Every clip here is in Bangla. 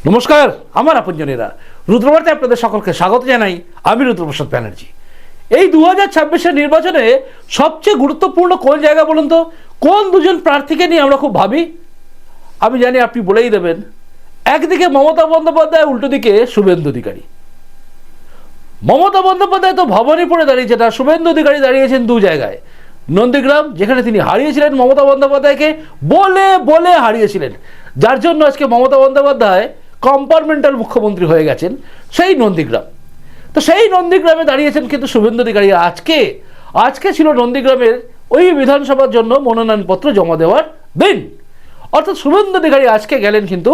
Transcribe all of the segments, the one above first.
নমস্কার আমার আপনজনেরা, রুদ্রবার্তায় আপনাদের সকলকে স্বাগত জানাই। আমি রুদ্রপ্রসাদ ব্যানার্জি। এই 2026-এর নির্বাচনে সবচেয়ে গুরুত্বপূর্ণ কোন জায়গা বলুন তো? কোন দুজন প্রার্থীকে নিয়ে আমরা খুব ভাবি? আমি জানি আপনি বলেই দেবেন, একদিকে মমতা বন্দ্যোপাধ্যায়, উল্টো দিকে শুভেন্দু অধিকারী। মমতা বন্দ্যোপাধ্যায় তো ভবানীপুরে দাঁড়িয়েছে, আর শুভেন্দু অধিকারী দাঁড়িয়েছেন দু জায়গায়। নন্দীগ্রাম, যেখানে তিনি হারিয়েছিলেন মমতা বন্দ্যোপাধ্যায়কে, বলে বলে হারিয়েছিলেন, যার জন্য আজকে মমতা বন্দ্যোপাধ্যায় কম্পার্টমেন্টাল মুখ্যমন্ত্রী হয়ে গেছেন, সেই নন্দীগ্রাম। তো সেই নন্দীগ্রামে দাঁড়িয়েছেন কিন্তু শুভেন্দু অধিকারী। আজকে ছিল নন্দীগ্রামের ওই বিধানসভার জন্য মনোনয়নপত্র জমা দেওয়ার দিন। অর্থাৎ শুভেন্দু অধিকারী আজকে গেলেন কিন্তু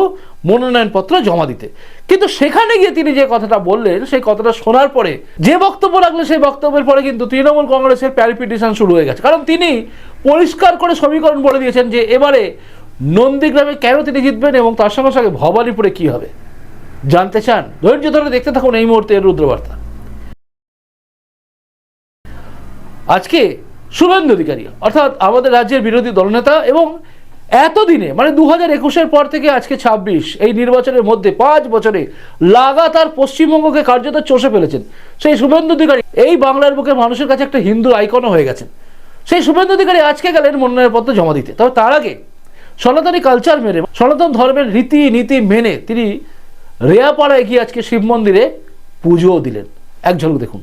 মনোনয়নপত্র জমা দিতে। কিন্তু সেখানে গিয়ে তিনি যে কথাটা বললেন, সেই কথাটা শোনার পরে যে বক্তব্য রাখলেন, সেই বক্তব্যের পরে কিন্তু তৃণমূল কংগ্রেসের প্যালপিটেশন শুরু হয়ে গেছে। কারণ তিনি পরিষ্কার করে সমীকরণ বলে দিয়েছেন যে এবারে নন্দীগ্রামে কেন তিনি জিতবেন এবং তার সঙ্গে সঙ্গে ভবানীপুরে কি হবে। জানতে চান? ধৈর্য ধরে দেখতে থাকুন এই মুহূর্তে রুদ্রবার্তা। আজকে শুভেন্দু অধিকারী অর্থাৎ আমাদের রাজ্যের বিরোধী দলনেতা, এবং এতদিনে মানে 2021-এর পর থেকে আজকে 26, এই নির্বাচনের মধ্যে 5 বছরে লাগাতার পশ্চিমবঙ্গকে কার্যত চষে ফেলেছেন সেই শুভেন্দু অধিকারী এই বাংলার বুকে মানুষের কাছে একটা হিন্দু আইকনও হয়ে গেছেন। সেই শুভেন্দু অধিকারী আজকে গেলেন মনোনয়নপত্র জমা দিতে। তবে তার আগে সনাতনী কালচার মেনে, সনাতন ধর্মের রীতিনীতি মেনে তিনি রেয়াপাড়ায় গিয়ে আজকে শিব মন্দিরে পুজোও দিলেন। এক ঝলক দেখুন।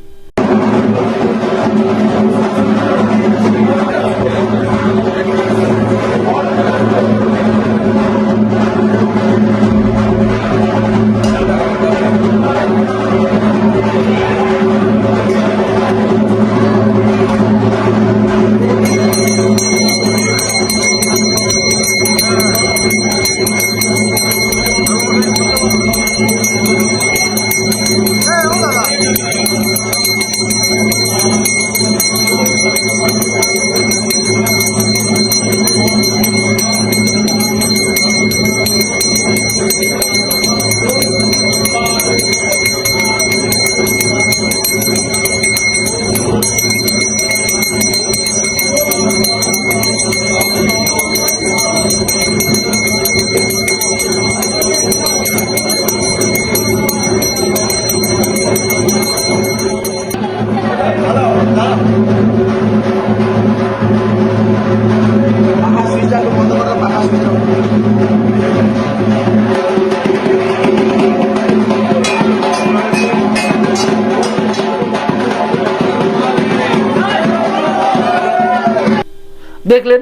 দেখলেন,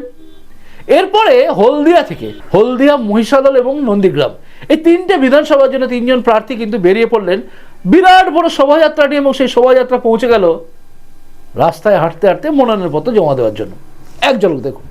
এরপরে হলদিয়া, মহিষাদল এবং নন্দীগ্রাম, এই তিনটে বিধানসভার জন্য তিনজন প্রার্থী কিন্তু বেরিয়ে পড়লেন বিরাট বড় শোভাযাত্রা নিয়ে, এবং সেই শোভাযাত্রা পৌঁছে গেল রাস্তায় হাঁটতে হাঁটতে মনোনয়নপত্র জমা দেওয়ার জন্য। এক ঝলক দেখুন।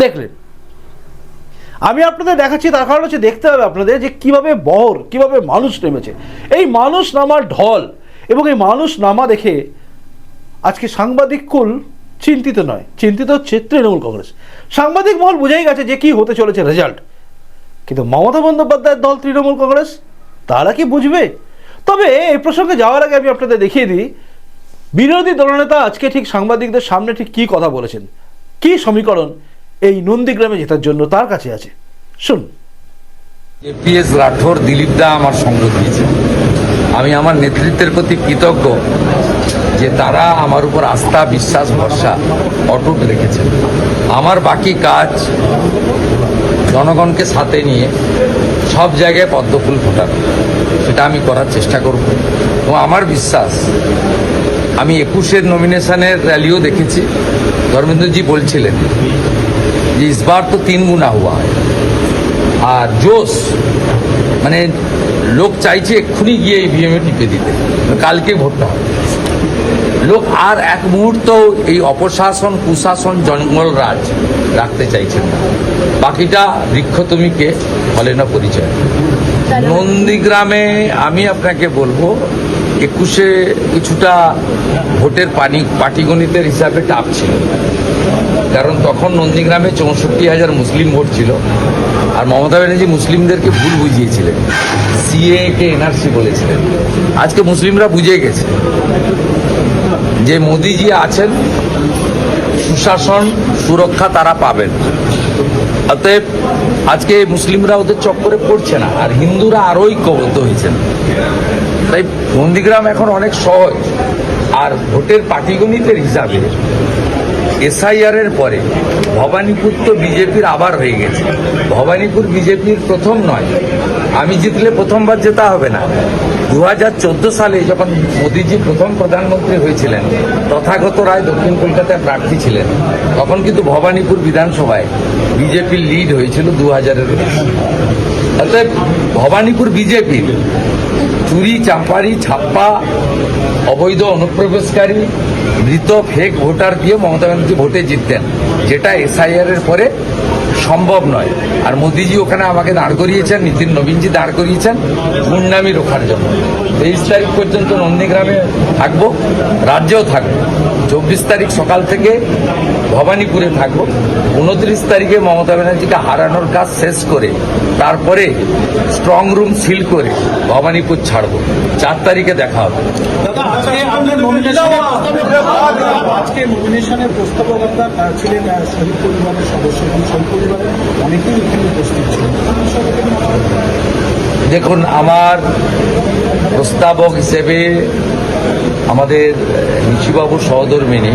দেখলেন, আমি আপনাদের দেখাচ্ছি তার কারণ হচ্ছে দেখতে হবে আপনাদের যে কিভাবে মানুষ নেমেছে। এই মানুষ নামার ঢল এবং এই মানুষ নামা দেখে আজকে সাংবাদিক কুল চিন্তিত নয়, চিন্তিত হচ্ছে তৃণমূল কংগ্রেস। সাংবাদিক মহল বুঝেই গেছে যে কি হতে চলেছে রেজাল্ট, কিন্তু মমতা বন্দ্যোপাধ্যায়ের দল তৃণমূল কংগ্রেস তারা কি বুঝবে? তবে এই প্রসঙ্গে যাওয়ার আগে আমি আপনাদের দেখিয়ে দিই বিরোধী দলনেতা আজকে ঠিক সাংবাদিকদের সামনে ঠিক কি কথা বলেছেন, কি সমীকরণ এই নন্দীগ্রামে জেতার জন্য তার কাছে আছে, শুনুন। এপিএস রাঠোর, দিলীপ দা আমার সঙ্গ দিয়েছে। আমি আমার নেতৃত্বের প্রতি কৃতজ্ঞ যে তারা আমার উপর আস্থা, বিশ্বাস, ভরসা অটুট রেখেছেন। আমার বাকি কাজ জনগণকে সাথে নিয়ে সব জায়গায় পদ্মফুল ফোটানো, সেটা আমি করার চেষ্টা করব। এবং আমার বিশ্বাস, আমি 21-এর নমিনেশনের র্যালিও দেখেছি। ধর্মেন্দ্রজি বলছিলেন যে ইসবার তো 3 গুণা হুয়া হয়। আর জোশ মানে লোক চাইছে এক্ষুনি গিয়ে ইভিএমে টিপে দিতে, কালকে ভোটটা হবে। লোক আর এক মুহূর্ত এই অপশাসন, কুশাসন, জঙ্গল রাজ রাখতে চাইছেন না। বাকিটা বৃক্ষতমিকে বলে না পরিচয়। নন্দীগ্রামে আমি আপনাকে বলবো 21-এ কিছুটা ভোটের পাটিগণিতের হিসাবে টাপ ছিল, কারণ তখন নন্দীগ্রামে 64,000 মুসলিম ভোট ছিল। আর মমতা ব্যানার্জি মুসলিমদেরকে ভুল বুঝিয়েছিলেন, সিএ কে এনআরসি বলেছিলেন। আজকে মুসলিমরা বুঝে গেছে যে মোদিজি আছেন, সুশাসন, সুরক্ষা তারা পাবেন। অতএব আজকে মুসলিমরা ওদের চক্করে পড়ছে না, আর হিন্দুরা আরোই কবদ্ধ হয়েছেন। তাই নন্দীগ্রাম এখন অনেক সহজ। আর ভোটের পাটিগণিতের হিসাবে এসআইআর এর পরে ভবানীপুর তো বিজেপির আবার হয়ে গেছে। ভবানীপুর বিজেপির প্রথম নয়, আমি জিতলে প্রথমবার জেতা হবে না। 2014 সালে যখন মোদীজি প্রথম প্রধানমন্ত্রী হয়েছিলেন, তথাগত রায় দক্ষিণ কলকাতায় প্রার্থী ছিলেন, তখন কিন্তু ভবানীপুর বিধানসভায় বিজেপির লিড হয়েছিল 2000-এর। অর্থাৎ ভবানীপুর বিজেপির চুরি, চাম্পারি, ছাপ্পা, অবৈধ অনুপ্রবেশকারী, মৃত ফেক ভোটার দিয়ে মমতা ব্যানার্জি ভোটে জিততেন, যেটা এসআইআর এর পরে সম্ভব নয়। আর মোদিজি ওখানে আমাকে দাঁড় করিয়েছেন, নিতিন নবীনজি দাঁড় করিয়েছেন গুন্ডামি রোখার জন্য। 23 তারিখ পর্যন্ত নন্দীগ্রামে থাকবো, রাজ্যেও থাকবো। 24 তারিখ সকাল থেকে ভবানীপুরে থাকবো। 29 তারিখে মমতা ব্যানার্জিকে হারানোর কাজ শেষ করে তারপরে স্ট্রং রুম সিল করে ভবানীপুর ছাড়বো। 4 তারিখে দেখা হবে। আজকে নমিনেশনের প্রস্তাবকতা ছিলেন শহীদ পরিবারের সদস্য এবং শহীদ পরিবারের অনেকেই এখানে উপস্থিত ছিলেন। দেখুন, আমার প্রস্তাবক হিসেবে আমাদের নিশিবাবুর সহধর্মিনী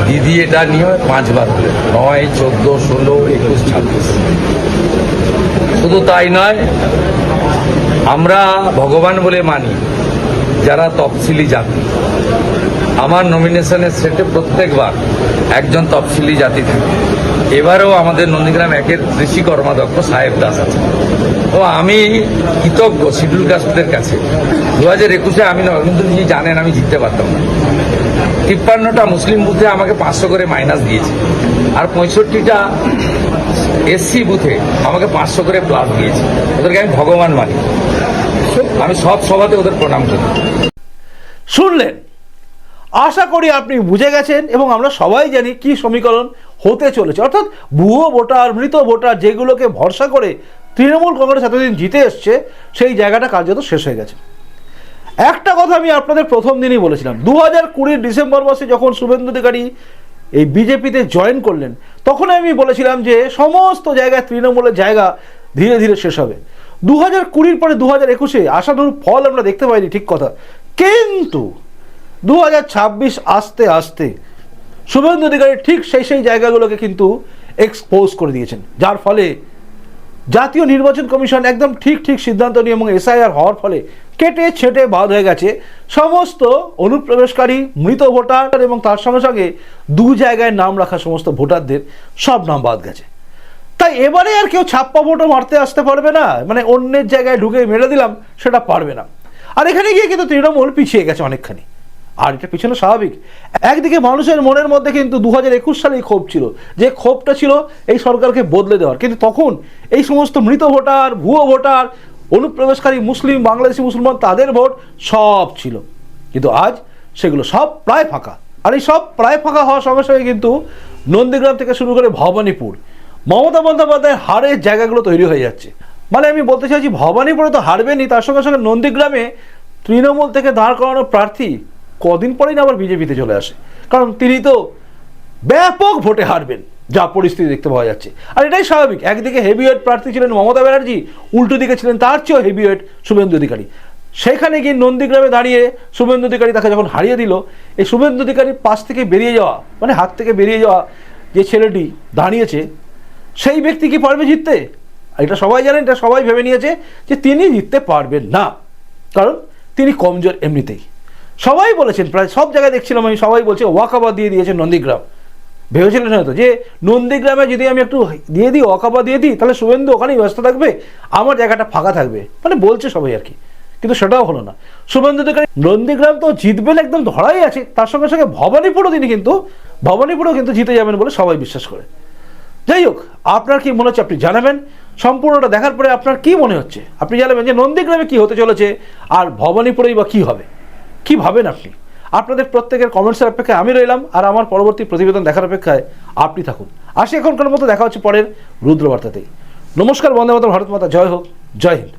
দিদি এটা নিয়ে 5 বার হলেন, 9, 14, 16, 21, 26। শুধু তাই নয়, আমরা ভগবান বলে মানি যারা তফসিলি জাতি। আমার নমিনেশনের সেটে প্রত্যেকবার একজন তফসিলি জাতি থাকে। এবারেও আমাদের নন্দীগ্রাম 1-এর কৃষি কর্মাধ্যক্ষ সাহেব দাস আছে। ও আমি কৃতজ্ঞ শিডিউল কাস্টদের কাছে। 2021-এ আমি নরেন্দ্রজি জানেন আমি জিততে পারতাম না। 53টা মুসলিম বুথে আমাকে 500 করে মাইনাস দিয়েছে, আর 65টা এসসি বুথে আমাকে 500 করে প্লাস দিয়েছে। ওদেরকে আমি ভগবান মানি, আমি সব সভাতে ওদের প্রণাম করি। শুনলেন, আশা করি আপনি বুঝে গেছেন এবং আমরা সবাই জানি কি সমীকরণ হতে চলেছে। অর্থাৎ ভুয়ো ভোটার, মৃত ভোটার, যেগুলোকে ভরসা করে তৃণমূল কংগ্রেস এতদিন জিতে এসছে, সেই জায়গাটা কার্যত শেষ হয়ে গেছে। একটা কথা আমি আপনাদের প্রথম দিনই বলেছিলাম, 2020 ডিসেম্বর মাসে যখন শুভেন্দু অধিকারী এই বিজেপিতে জয়েন করলেন, তখন আমি বলেছিলাম যে সমস্ত জায়গায় তৃণমূলের জায়গা ধীরে ধীরে শেষ হবে। 2020 পরে 2021-এ আশানুরূপ ফল আমরা দেখতে পাইনি, ঠিক কথা। কিন্তু 2026 আস্তে আস্তে শুভেন্দু অধিকারী ঠিক সেই জায়গাগুলোকে কিন্তু এক্সপোজ করে দিয়েছেন, যার ফলে জাতীয় নির্বাচন কমিশন একদম ঠিক সিদ্ধান্ত নিয়ে এবং এসআইআর হওয়ার ফলে কেটে ছেটে বাদ হয়ে গেছে সমস্ত অনুপ্রবেশকারী, মৃত ভোটার এবং তার সঙ্গে সঙ্গে 2 জায়গায় নাম রাখা সমস্ত ভোটারদের সব নাম বাদ গেছে। তাই এবারে আর কেউ ছাপ্পা ভোটও মারতে আসতে পারবে না, মানে অন্যের জায়গায় ঢুকে মেরে দিলাম, সেটা পারবে না। আর এখানে গিয়ে কিন্তু তৃণমূল পিছিয়ে গেছে অনেকখানি। আর এটা পিছনে স্বাভাবিক। একদিকে মানুষের মনের মধ্যে কিন্তু 2021 সালেই ক্ষোভ ছিল, যে ক্ষোভটা ছিল এই সরকারকে বদলে দেওয়ার, কিন্তু তখন এই সমস্ত মৃত ভোটার, ভুয়ো ভোটার, অনুপ্রবেশকারী মুসলিম, বাংলাদেশি মুসলমান, তাদের ভোট সব ছিল। কিন্তু আজ সেগুলো সব প্রায় ফাঁকা। আর এই সব প্রায় ফাঁকা হওয়ার সঙ্গে সঙ্গে কিন্তু নন্দীগ্রাম থেকে শুরু করে ভবানীপুর, মমতা বন্দ্যোপাধ্যায়ের হারের জায়গাগুলো তৈরি হয়ে যাচ্ছে। মানে আমি বলতে চাইছি, ভবানীপুরে তো হারবেনই, তার সঙ্গে সঙ্গে নন্দীগ্রামে তৃণমূল থেকে দাঁড় করানো প্রার্থী কদিন পরেই না আবার বিজেপিতে চলে আসে, কারণ তিনি তো ব্যাপক ভোটে হারবেন, যা পরিস্থিতি দেখতে পাওয়া যাচ্ছে। আর এটাই স্বাভাবিক। একদিকে হেভিওয়েট প্রার্থী ছিলেন মমতা ব্যানার্জি, উল্টো দিকে ছিলেন তার চেয়েও হেভিওয়েট শুভেন্দু অধিকারী। সেখানে গিয়ে নন্দীগ্রামে দাঁড়িয়ে শুভেন্দু অধিকারী তাকে যখন হারিয়ে দিল, এই শুভেন্দু অধিকারীর পাশ থেকে বেরিয়ে যাওয়া, মানে হাত থেকে বেরিয়ে যাওয়া যে ছেলেটি দাঁড়িয়েছে, সেই ব্যক্তি কি পারবে জিততে? এটা সবাই জানেন, এটা সবাই ভেবে নিয়েছে যে তিনি জিততে পারবেন না, কারণ তিনি কমজোর এমনিতেই। সবাই বলেছেন, প্রায় সব জায়গায় দেখছিলাম আমি, সবাই বলছে ওয়াকাবা দিয়ে দিয়েছে নন্দীগ্রাম। ভেবেছিলেন হয়তো যে নন্দীগ্রামে যদি আমি একটু দিয়ে দিই, ওয়াকাবা দিয়ে দিই, তাহলে শুভেন্দু ওখানেই ব্যস্ত থাকবে, আমার জায়গাটা ফাঁকা থাকবে, মানে বলছে সবাই আর কি। কিন্তু সেটাও হলো না। শুভেন্দু অধিকারী নন্দীগ্রাম তো জিতবেন, একদম ধরাই আছে। তার সঙ্গে সঙ্গে ভবানীপুরও কিন্তু জিতে যাবেন বলে সবাই বিশ্বাস করে। যাই হোক, আপনার কি মনে হচ্ছে আপনি জানাবেন। সম্পূর্ণটা দেখার পরে আপনার কি মনে হচ্ছে আপনি জানাবেন, যে নন্দীগ্রামে কি হতে চলেছে আর ভবানীপুরেই বা কি হবে, কি ভাবেন আপনি। আপনাদের প্রত্যেকের কমেন্টসের অপেক্ষায় আমি রইলাম, আর আমার পরবর্তী প্রতিবেদন দেখার অপেক্ষায় আপনি থাকুন। আসি এখনকার মতো, দেখা হচ্ছে পরের রুদ্রবার্তাতেই। নমস্কার, বন্দে মাতরম, ভারত মাতা জয় হোক, জয় হিন্দ।